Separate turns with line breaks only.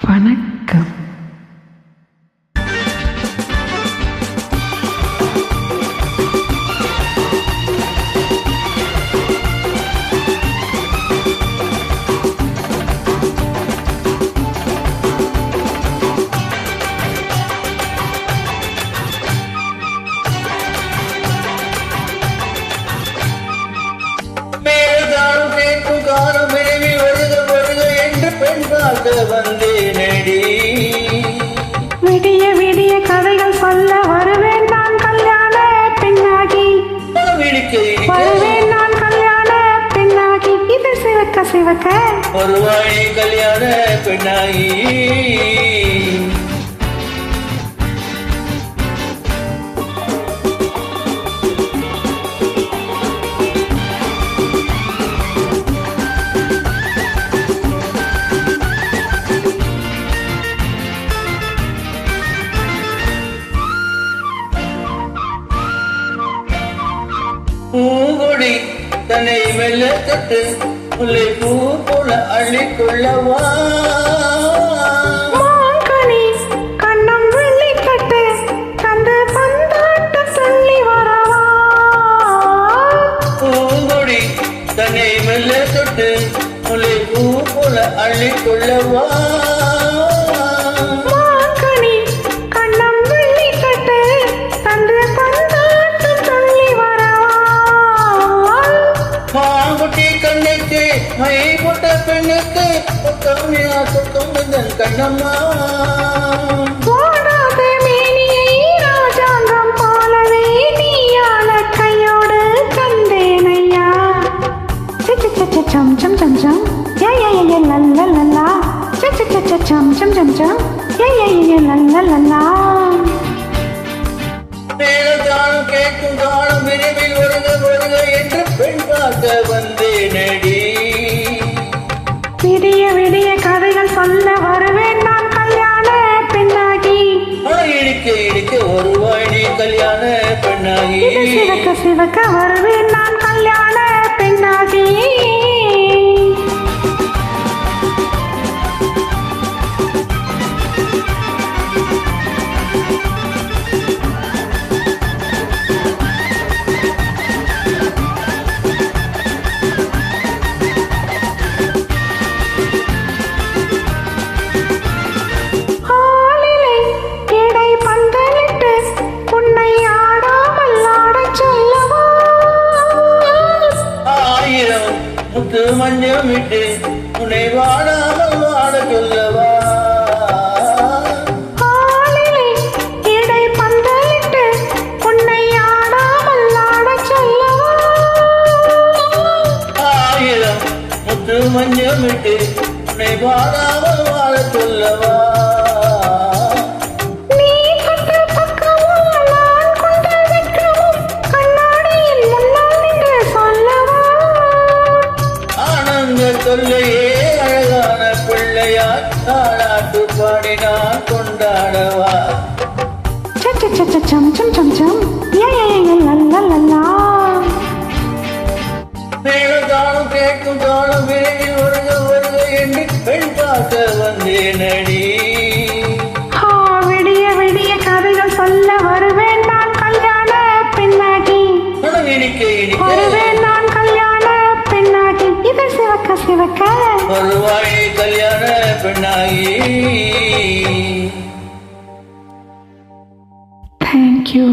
வணக்கம்.
வந்தேனடி
விடிய விடிய கதைகள் சொல்ல வருவேன் நான் கல்யாண பெண்ணாகி. வருவேன் நான் கல்யாண பெண்ணாகி. இது சிவக்க சிவக்க
வருவாய் கல்யாண பெண்ணாகி. பூங்கொடி தன்னை மெல்ல தொட்டு முல்லை பூ போல அள்ளிக்கொள்ளவா.
மாங்கனி கண்ணம் வெள்ளி கட்டு தந்து பந்தாட்ட சொல்லி வரவா.
பூங்கொடி தன்னை மெல்ல தொட்டு முல்லை பூ போல அள்ளிக்கொள்ளவா. மை போட்ட பெண்ணுக்கு கம்மியா சொக்கம் வந்தன் கண்ணம்மா.
போடாத மேனியை ராஜாங்கம் போலவே நீயால கையோடு கண்டேனையா. சம் சம் சம் சம் லல்லா சம் சம் சம் சம் லல்லா.
மேலதானம் கேட்கும் காலம் விரைவில் வருக வருக என்று பெண் பார்க்க வந்தேனடி.
விடிய விடிய கதைகள் சொல்ல வருவேன் நான் கல்யாண பெண்ணாகி.
இடிக்க இடிக்க வருவாய் நீ கல்யாண பெண்ணாகி.
சிவக்க சிவக்க வருவேன் நான் கல்யாண பெண்ணாகி.
முத்து மஞ்சள் விட்டு உன்னை வாடாமல் வாட சொல்லவா.
இடை பந்தலிட்டு உன்னை ஆடாமல் ஆட சொல்லவா.
ஆயிரம் முத்து மஞ்சள் விட்டு உன்னை வாடாமல் வாட சொல்லவா. சொல்லையே அழகான பிள்ளையார் தாளாட்டு பாடினான் கொண்டாடவா.
சம் சம் சம் சம் லல்லா.
மேலதானம் கேட்கும் காலம் விரைவில் வருக வருக என்று பெண் பார்க்க வந்தேனடி.
விடிய விடிய கதைகள் சொல்ல வருவேன் நான் கல்யாண பெண்ணாகி.
இடிக்க இடிக்க
வருவேன் நான் கல்யாண பெண்ணாகி. இது சிவக்க சிவக்க
வருவாய் கல்யாண பெண்ணாகி.
Thank you.